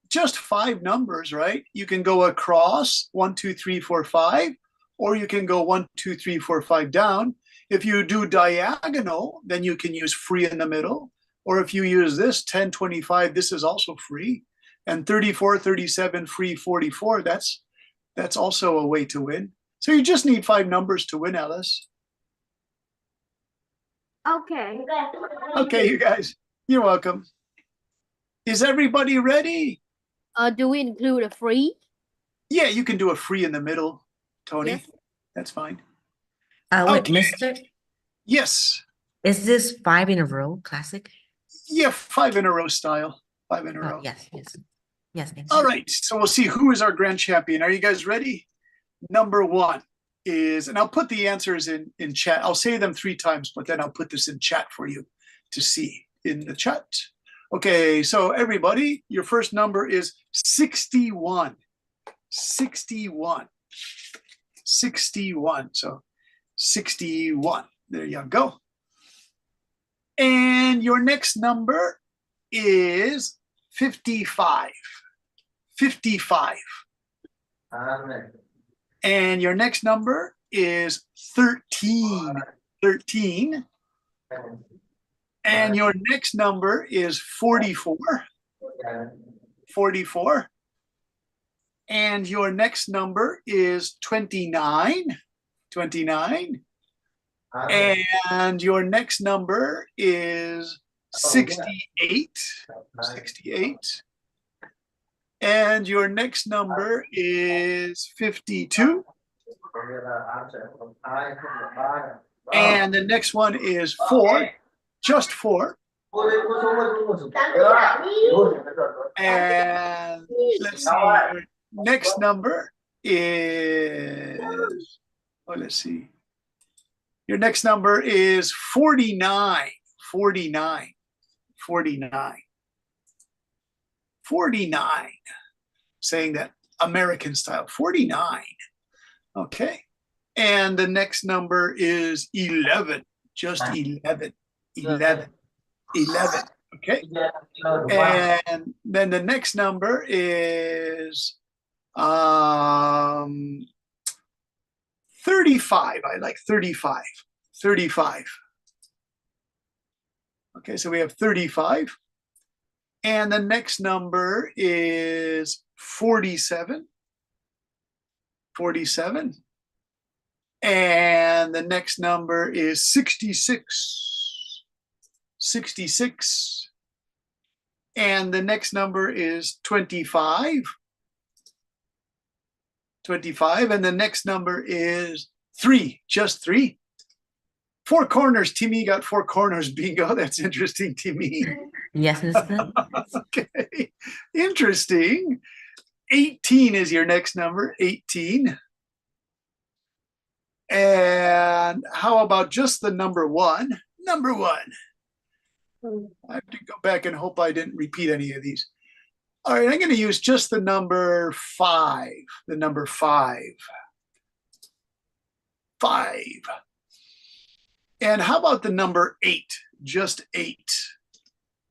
just 5 numbers, right? You can go across 1, 2, 3, 4, 5, or you can go 1, 2, 3, 4, 5 down. If you do diagonal, then you can use free in the middle. Or if you use this 10, 25, this is also free. And 34, 37, free, 44, that's also a way to win. So you just need 5 numbers to win, Ellis. Okay. Okay, you guys, you're welcome. Is everybody ready? Do we include a free? Yeah, you can do a free in the middle, Tony. Yes. That's fine. Wait, Okay. mister? Yes. Is this 5 in a row classic? Yeah, 5 in a row style. 5 in a row. Yes. Yes, thanks. All right, so we'll see who is our grand champion. Are you guys ready? Number 1 is, and I'll put the answers in chat. I'll say them 3 times, but then I'll put this in chat for you to see in the chat. Okay, so everybody, your first number is 61. 61. 61. So 61. There you go. And your next number is 55. 55. And your next number is 13. 13. And your next number is 44. 44. And your next number is 29. 29. And your next number is 68. 68. And your next number is 52. And the next one is 4. Just 4. And let's see, your next number is, let's see. Your next number is 49. 49. 49. 49. Saying that American style. 49. Okay. And the next number is 11. Just 11. 11. 11. Okay. And then the next number is 35. I like 35. 35. Okay, so we have 35. And the next number is 47. 47. And the next number is 66. 66. And the next number is 25. 25. And the next number is 3. Just 3. 4 corners. Timmy got 4 corners. Bingo. That's interesting, Timmy. Yes, Mr. Okay. Interesting. 18 is your next number. 18. And how about just the number 1? Number 1. I have to go back and hope I didn't repeat any of these. All right, I'm going to use just the number 5. The number 5. 5. And how about the number 8? Just 8.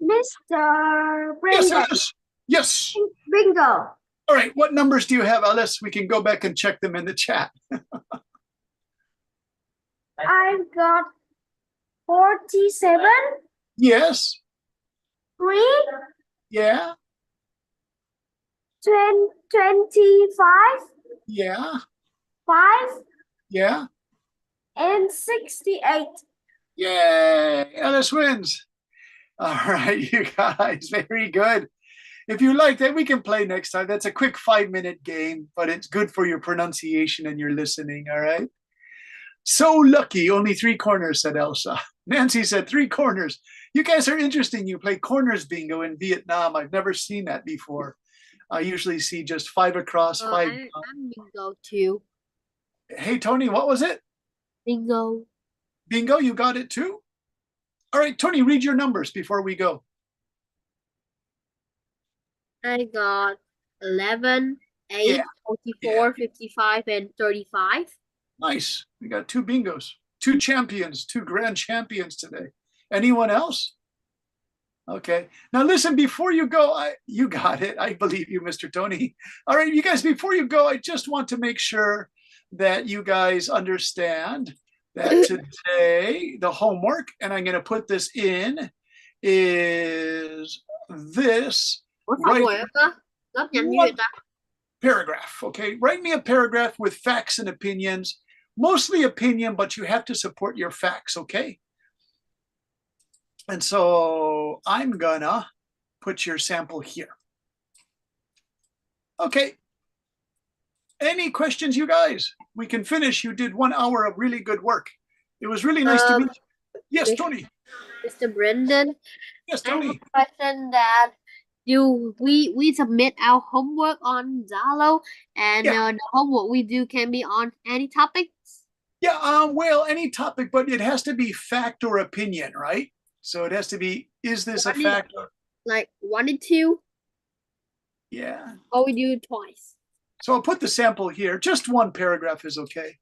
Mr. Yes, Brandon, Alice. Yes. bingo. All right, what numbers do you have, Alice? We can go back and check them in the chat. I've got 47, Yes. 3, Yeah. 25, Yeah. 5, Yeah. and 68. Yay! Alice wins. All right, you guys, very good. If you like that, we can play next time. That's a quick 5-minute game, but it's good for your pronunciation and your listening, all right? So lucky, only 3 corners, said Elsa. Nancy said 3 corners. You guys are interesting. You play corners bingo in Vietnam. I've never seen that before. I usually see just 5 across, 5. I'm bingo too. Hey, Tony, what was it? Bingo. Bingo, you got it too? All right, Tony, read your numbers before we go. I got 11, 8, Yeah. 44, 55, and 35. Nice. We got 2 bingos, 2 champions, 2 grand champions today. Anyone else? Okay. Now listen, before you go, you got it. I believe you, Mr. Tony. All right, you guys, before you go, I just want to make sure that you guys understand that today the homework, and I'm going to put this in, is this Ủa sao Right. rồi á cơ? Lớp nhanh như What? vậy ta? paragraph. Okay, write me a paragraph with facts and opinions, mostly opinion, but you have to support your facts. Okay. And so I'm gonna put your sample here. Okay. Any questions, you guys? We can finish. You did 1 hour of really good work. It was really nice to meet you. Yes, Mr. Tony. Mr. Brendan, Yes, I have Tony. a question that we submit our homework on Zalo, and Yeah. the homework we do can be on any topics. Yeah, well, any topic, but it has to be fact or opinion, right? So it has to be, is this a What is- fact? Like 1 and 2, Yeah. or we do it twice. So I'll put the sample here. Just 1 paragraph is okay.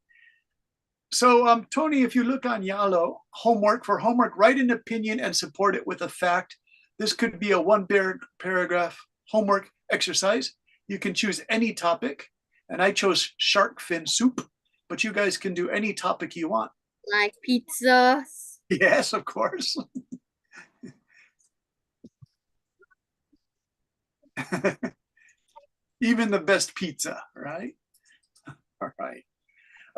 So Tony, if you look on Yalo, homework, write an opinion and support it with a fact. This could be a 1 paragraph homework exercise. You can choose any topic, and I chose shark fin soup, but you guys can do any topic you want. Like pizzas. Yes, of course. Even the best pizza, right? All right.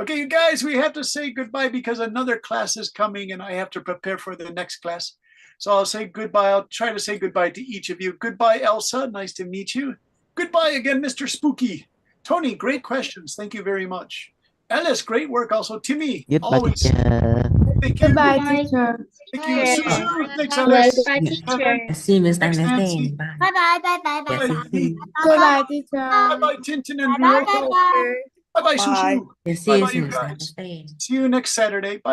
Okay, you guys, we have to say goodbye because another class is coming and I have to prepare for the next class. So I'll say goodbye. I'll try to say goodbye to each of you. Goodbye, Elsa. Nice to meet you. Goodbye again, Mr. Spooky. Tony, great questions. Thank you very much. Alice, great work. Also, Timmy, Goodbye, always. teacher. Thank you. Goodbye, Bye. teacher. Thank you. Bye. Suzu, thanks, Bye. Alice. Goodbye, teacher. See you, Mr. Thanks, Nancy. Understand. Bye. Bye bye bye bye bye Yes, bye. see. Goodbye, teacher. Bye-bye, Tintin and Bye bye Ryoko. bye. Bye-bye, Bye. Suzu. Yes, see you Bye-bye, you soon, Mr. guys. Understand. See you next Saturday. Bye.